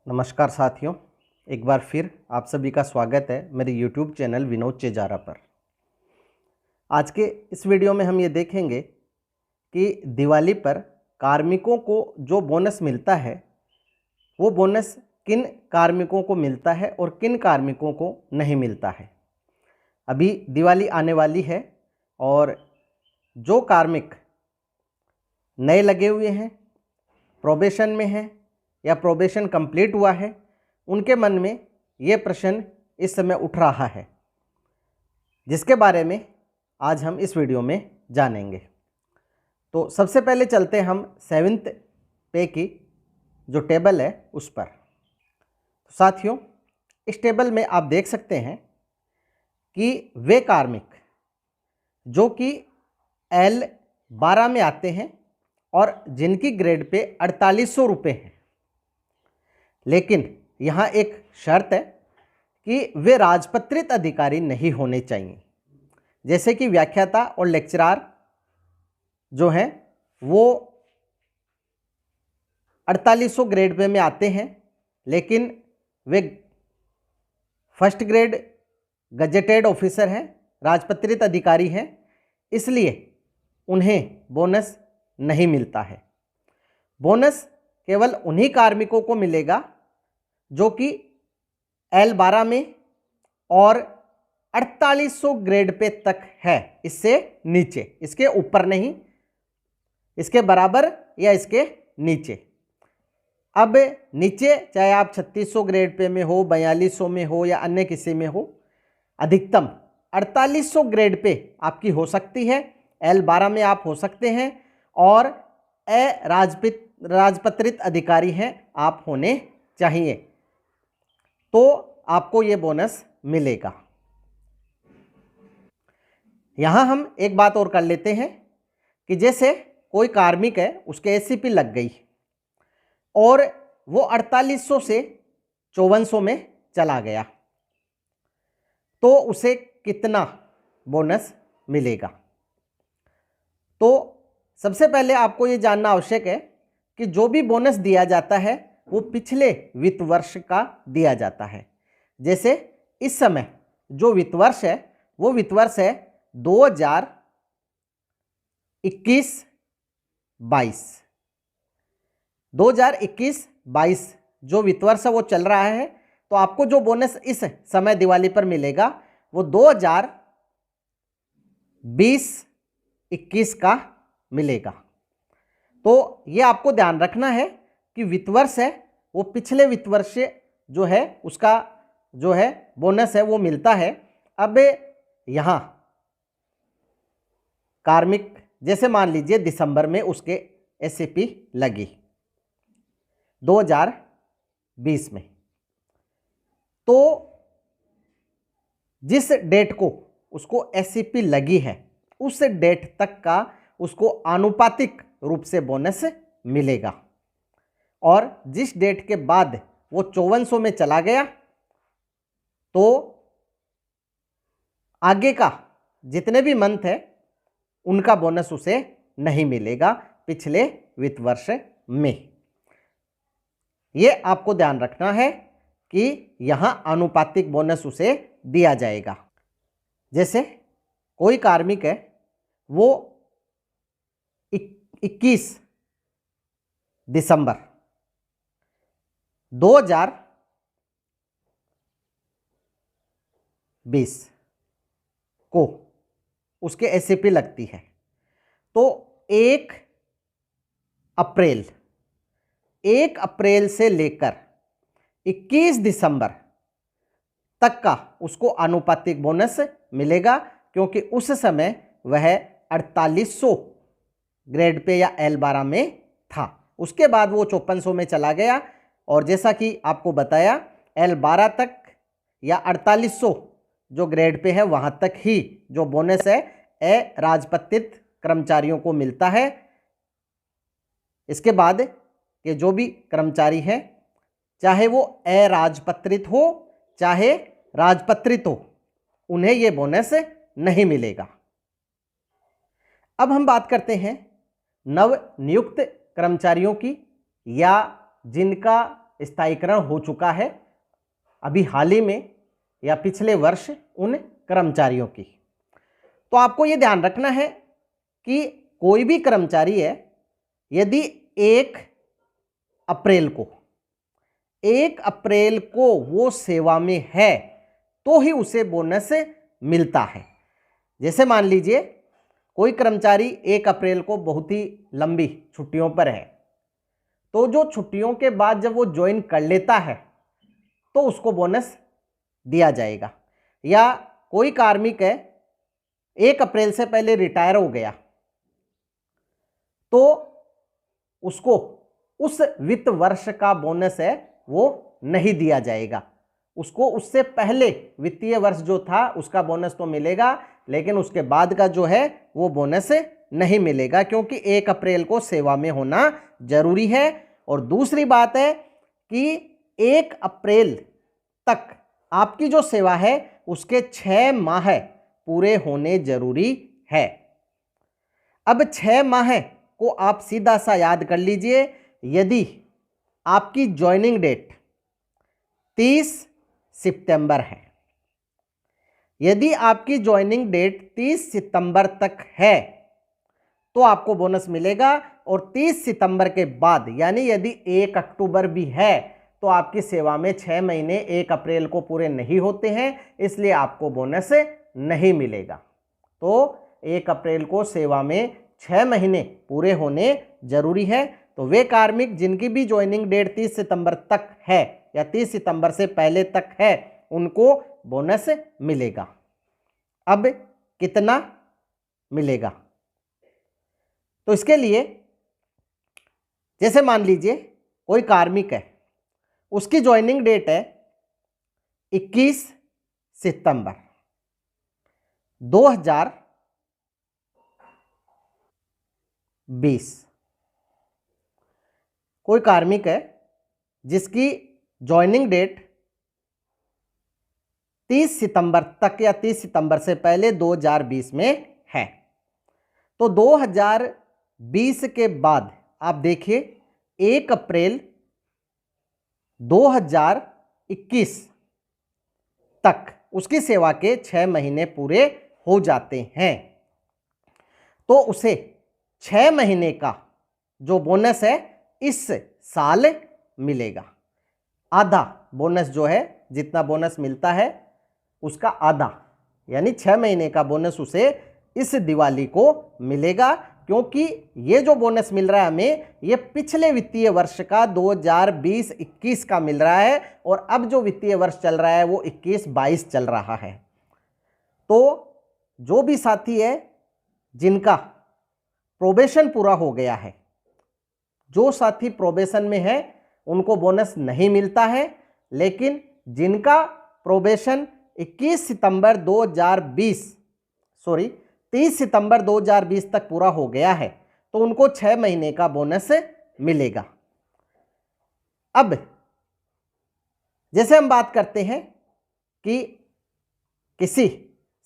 नमस्कार साथियों, एक बार फिर आप सभी का स्वागत है मेरे YouTube चैनल विनोद चेजारा पर। आज के इस वीडियो में हम ये देखेंगे कि दिवाली पर कार्मिकों को जो बोनस मिलता है वो बोनस किन कार्मिकों को मिलता है और किन कार्मिकों को नहीं मिलता है। अभी दिवाली आने वाली है और जो कार्मिक नए लगे हुए हैं, प्रोबेशन में हैं या प्रोबेशन कंप्लीट हुआ है, उनके मन में ये प्रश्न इस समय उठ रहा है, जिसके बारे में आज हम इस वीडियो में जानेंगे। तो सबसे पहले चलते हम 7th पे की जो टेबल है उस पर। तो साथियों, इस टेबल में आप देख सकते हैं कि वे कार्मिक जो कि L12 में आते हैं और जिनकी ग्रेड पे 4800 रुपये हैं, लेकिन यहाँ एक शर्त है कि वे राजपत्रित अधिकारी नहीं होने चाहिए। जैसे कि व्याख्याता और लेक्चरार जो हैं वो 4800 ग्रेड पे में आते हैं, लेकिन वे फर्स्ट ग्रेड गजेटेड ऑफिसर हैं, राजपत्रित अधिकारी हैं, इसलिए उन्हें बोनस नहीं मिलता है। बोनस केवल उन्हीं कार्मिकों को मिलेगा जो कि L12 में और 4800 ग्रेड पे तक है, इससे नीचे, इसके ऊपर नहीं, इसके बराबर या इसके नीचे। अब नीचे चाहे आप 3600 ग्रेड पे में हो, 4200 में हो या अन्य किसी में हो, अधिकतम 4800 ग्रेड पे आपकी हो सकती है, L12 में आप हो सकते हैं और राजपत्रित अधिकारी हैं आप होने चाहिए, तो आपको ये बोनस मिलेगा। यहाँ हम एक बात और कर लेते हैं कि जैसे कोई कार्मिक है, उसके एससीपी लग गई और वो 4800 से 5400 में चला गया, तो उसे कितना बोनस मिलेगा। तो सबसे पहले आपको ये जानना आवश्यक है कि जो भी बोनस दिया जाता है वो पिछले वित्त वर्ष का दिया जाता है। जैसे इस समय जो वित्त वर्ष है वो वित्त वर्ष है 2021-22। 2021-22 जो वित्त वर्ष है वो चल रहा है, तो आपको जो बोनस इस समय दिवाली पर मिलेगा वो 2020-21 का मिलेगा। तो ये आपको ध्यान रखना है कि वित्त वर्ष है वो पिछले वित्त वर्ष जो है उसका जो है बोनस है वो मिलता है। अब यहाँ कार्मिक जैसे मान लीजिए दिसंबर में उसके एससीपी लगी 2020 में, तो जिस डेट को उसको एससीपी लगी है उस डेट तक का उसको आनुपातिक रूप से बोनस मिलेगा, और जिस डेट के बाद वो 5400 में चला गया तो आगे का जितने भी मंथ है उनका बोनस उसे नहीं मिलेगा पिछले वित्त वर्ष में। ये आपको ध्यान रखना है कि यहाँ आनुपातिक बोनस उसे दिया जाएगा। जैसे कोई कार्मिक है वो 21 दिसंबर 2020 को उसके एससीपी लगती है, तो 1 अप्रैल से लेकर 21 दिसंबर तक का उसको आनुपातिक बोनस मिलेगा, क्योंकि उस समय वह 4800 ग्रेड पे या L12 में था। उसके बाद वो 5400 में चला गया, और जैसा कि आपको बताया L12 तक या 4800 जो ग्रेड पे है वहाँ तक ही जो बोनस है राजपत्रित कर्मचारियों को मिलता है। इसके बाद के जो भी कर्मचारी हैं, चाहे वो अराजपत्रित हो चाहे राजपत्रित हो, उन्हें ये बोनस नहीं मिलेगा। अब हम बात करते हैं नव नियुक्त कर्मचारियों की या जिनका स्थायीकरण हो चुका है अभी हाल ही में या पिछले वर्ष उन कर्मचारियों की। तो आपको ये ध्यान रखना है कि कोई भी कर्मचारी है, यदि 1 अप्रैल को वो सेवा में है तो ही उसे बोनस मिलता है। जैसे मान लीजिए कोई कर्मचारी 1 अप्रैल को बहुत ही लंबी छुट्टियों पर है, तो जो छुट्टियों के बाद जब वो ज्वाइन कर लेता है तो उसको बोनस दिया जाएगा। या कोई कार्मिक है 1 अप्रैल से पहले रिटायर हो गया तो उसको उस वित्त वर्ष का बोनस है वो नहीं दिया जाएगा, उसको उससे पहले वित्तीय वर्ष जो था उसका बोनस तो मिलेगा, लेकिन उसके बाद का जो है वो बोनस नहीं मिलेगा, क्योंकि 1 अप्रैल को सेवा में होना जरूरी है। और दूसरी बात है कि 1 अप्रैल तक आपकी जो सेवा है उसके 6 माह पूरे होने जरूरी है। अब 6 माह को आप सीधा सा याद कर लीजिए। यदि आपकी ज्वाइनिंग डेट 30 सितंबर है, यदि आपकी ज्वाइनिंग डेट 30 सितंबर तक है तो आपको बोनस मिलेगा, और 30 सितंबर के बाद यानी यदि 1 अक्टूबर भी है तो आपकी सेवा में 6 महीने 1 अप्रैल को पूरे नहीं होते हैं, इसलिए आपको बोनस नहीं मिलेगा। तो 1 अप्रैल को सेवा में 6 महीने पूरे होने जरूरी है। तो वे कार्मिक जिनकी भी ज्वाइनिंग डेट 30 सितंबर तक है या 30 सितंबर से पहले तक है उनको बोनस मिलेगा। अब कितना मिलेगा? तो इसके लिए जैसे मान लीजिए कोई कार्मिक है, उसकी ज्वाइनिंग डेट है 21 सितंबर 2020। कोई कार्मिक है जिसकी ज्वाइनिंग डेट 30 सितंबर तक या 30 सितंबर से पहले 2020 में है, तो 2020 के बाद आप देखिए 1 अप्रैल 2021 तक उसकी सेवा के 6 महीने पूरे हो जाते हैं, तो उसे 6 महीने का जो बोनस है इस साल मिलेगा। आधा बोनस जो है, जितना बोनस मिलता है उसका आधा यानी 6 महीने का बोनस उसे इस दिवाली को मिलेगा, क्योंकि ये जो बोनस मिल रहा है हमें ये पिछले वित्तीय वर्ष का 2020-21 का मिल रहा है, और अब जो वित्तीय वर्ष चल रहा है वो 21-22 चल रहा है। तो जो भी साथी है जिनका प्रोबेशन पूरा हो गया है, जो साथी प्रोबेशन में है उनको बोनस नहीं मिलता है, लेकिन जिनका प्रोबेशन 30 सितंबर 2020 तक पूरा हो गया है तो उनको 6 महीने का बोनस मिलेगा। अब जैसे हम बात करते हैं कि किसी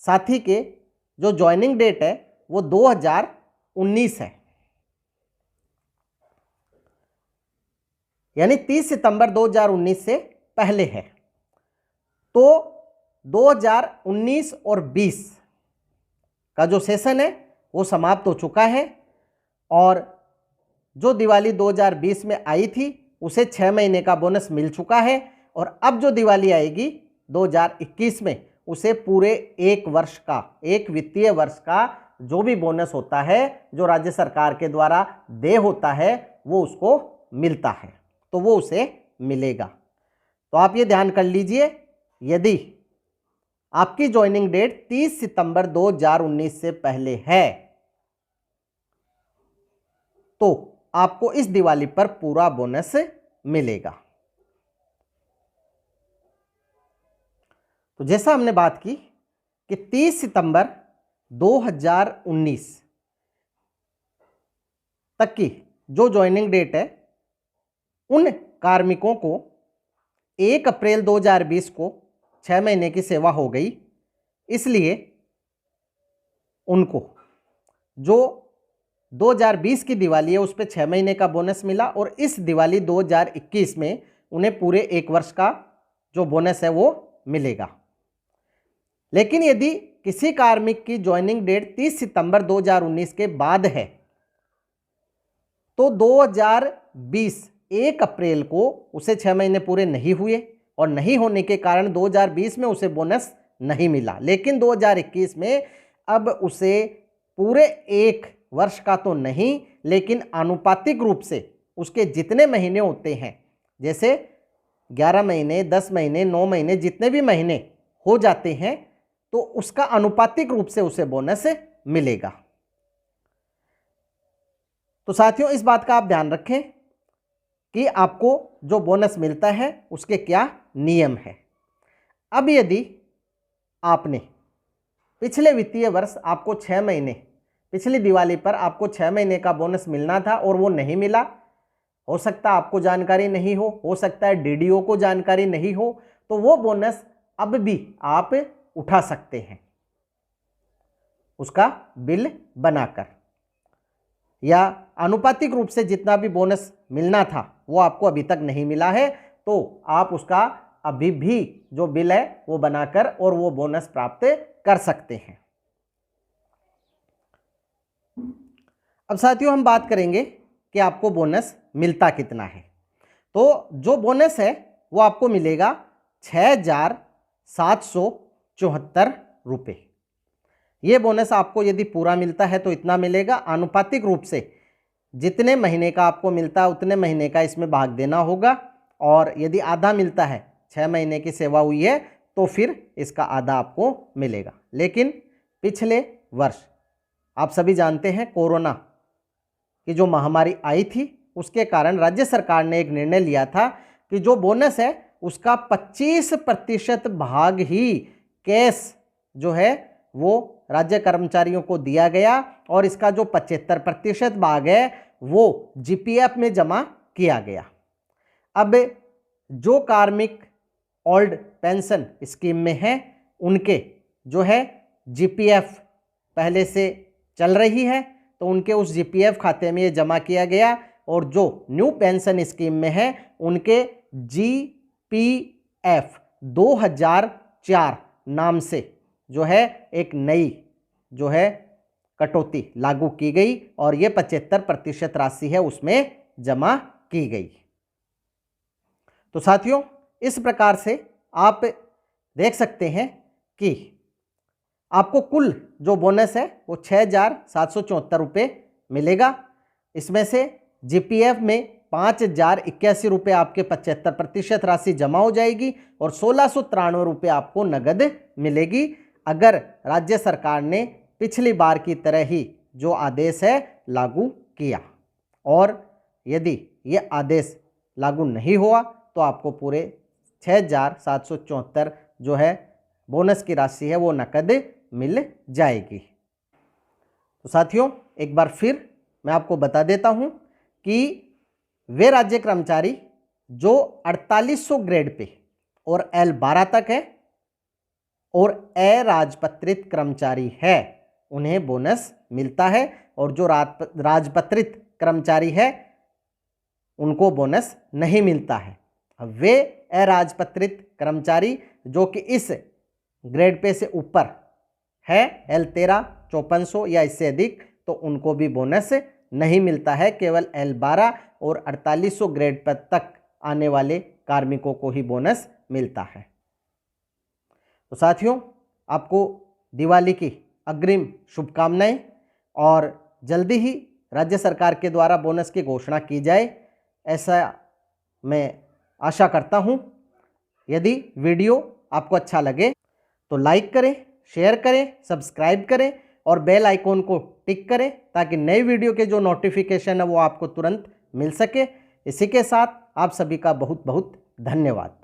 साथी के जो ज्वाइनिंग डेट है वो 2019 है, यानी 30 सितंबर 2019 से पहले है, तो 2019 और 20 का जो सेशन है वो समाप्त हो चुका है, और जो दिवाली 2020 में आई थी उसे 6 महीने का बोनस मिल चुका है, और अब जो दिवाली आएगी 2021 में उसे पूरे 1 वर्ष का, 1 वित्तीय वर्ष का जो भी बोनस होता है जो राज्य सरकार के द्वारा देय होता है वो उसको मिलता है, तो वो उसे मिलेगा। तो आप ये ध्यान कर लीजिए, यदि आपकी ज्वाइनिंग डेट 30 सितंबर 2019 से पहले है तो आपको इस दिवाली पर पूरा बोनस मिलेगा। तो जैसा हमने बात की कि 30 सितंबर 2019 तक की जो ज्वाइनिंग डेट है उन कार्मिकों को 1 अप्रैल 2020 को 6 महीने की सेवा हो गई, इसलिए उनको जो 2020 की दिवाली है उस पर 6 महीने का बोनस मिला और इस दिवाली 2021 में उन्हें पूरे 1 वर्ष का जो बोनस है वो मिलेगा। लेकिन यदि किसी कार्मिक की ज्वाइनिंग डेट 30 सितंबर 2019 के बाद है तो 2020 1 अप्रैल को उसे 6 महीने पूरे नहीं हुए और नहीं होने के कारण 2020 में उसे बोनस नहीं मिला। लेकिन 2021 में अब उसे पूरे 1 वर्ष का तो नहीं, लेकिन आनुपातिक रूप से उसके जितने महीने होते हैं, जैसे 11 महीने, 10 महीने, 9 महीने, जितने भी महीने हो जाते हैं तो उसका आनुपातिक रूप से उसे बोनस मिलेगा। तो साथियों, इस बात का आप ध्यान रखें कि आपको जो बोनस मिलता है उसके क्या नियम है। अब यदि आपने पिछले वित्तीय वर्ष आपको 6 महीने, पिछली दिवाली पर आपको 6 महीने का बोनस मिलना था और वो नहीं मिला, हो सकता है आपको जानकारी नहीं हो सकता है डीडीओ को जानकारी नहीं हो, तो वो बोनस अब भी आप उठा सकते हैं उसका बिल बनाकर, या आनुपातिक रूप से जितना भी बोनस मिलना था वो आपको अभी तक नहीं मिला है तो आप उसका अभी भी जो बिल है वो बनाकर और वो बोनस प्राप्त कर सकते हैं। अब साथियों, हम बात करेंगे कि आपको बोनस मिलता कितना है। तो जो बोनस है वो आपको मिलेगा 6,774 रुपये। ये बोनस आपको यदि पूरा मिलता है तो इतना मिलेगा। आनुपातिक रूप से जितने महीने का आपको मिलता है उतने महीने का इसमें भाग देना होगा, और यदि आधा मिलता है, 6 महीने की सेवा हुई है तो फिर इसका आधा आपको मिलेगा। लेकिन पिछले वर्ष आप सभी जानते हैं कोरोना की जो महामारी आई थी उसके कारण राज्य सरकार ने एक निर्णय लिया था कि जो बोनस है उसका 25% भाग ही कैश जो है वो राज्य कर्मचारियों को दिया गया और इसका जो 75% भाग है वो जीपीएफ में जमा किया गया। अब जो कार्मिक ओल्ड पेंशन स्कीम में है उनके जो है जीपीएफ पहले से चल रही है तो उनके उस जीपीएफ खाते में ये जमा किया गया, और जो न्यू पेंशन स्कीम में है उनके जीपीएफ 2004 नाम से जो है एक नई जो है कटौती लागू की गई और ये 75% राशि है उसमें जमा की गई। तो साथियों, इस प्रकार से आप देख सकते हैं कि आपको कुल जो बोनस है वो 6,774 रुपये मिलेगा। इसमें से जीपीएफ में 5,081 रुपये आपके 75% राशि जमा हो जाएगी और 1,693 रुपये आपको नगद मिलेगी, अगर राज्य सरकार ने पिछली बार की तरह ही जो आदेश है लागू किया। और यदि ये आदेश लागू नहीं हुआ तो आपको पूरे 6,774 जो है बोनस की राशि है वो नकद मिल जाएगी। तो साथियों, एक बार फिर मैं आपको बता देता हूं कि वे राज्य कर्मचारी जो 4800 ग्रेड पे और L12 तक है और अराजपत्रित कर्मचारी है उन्हें बोनस मिलता है, और जो राजपत्रित कर्मचारी है उनको बोनस नहीं मिलता है। अब वे अराजपत्रित कर्मचारी जो कि इस ग्रेड पे से ऊपर है L13 5400 या इससे अधिक, तो उनको भी बोनस नहीं मिलता है। केवल L12 और 4800 ग्रेड पर तक आने वाले कार्मिकों को ही बोनस मिलता है। तो साथियों, आपको दिवाली की अग्रिम शुभकामनाएं, और जल्दी ही राज्य सरकार के द्वारा बोनस की घोषणा की जाए ऐसा मैं आशा करता हूं। यदि वीडियो आपको अच्छा लगे तो लाइक करें, शेयर करें, सब्सक्राइब करें और बेल आइकॉन को टिक करें ताकि नए वीडियो के जो नोटिफिकेशन है वो आपको तुरंत मिल सके। इसी के साथ आप सभी का बहुत बहुत धन्यवाद।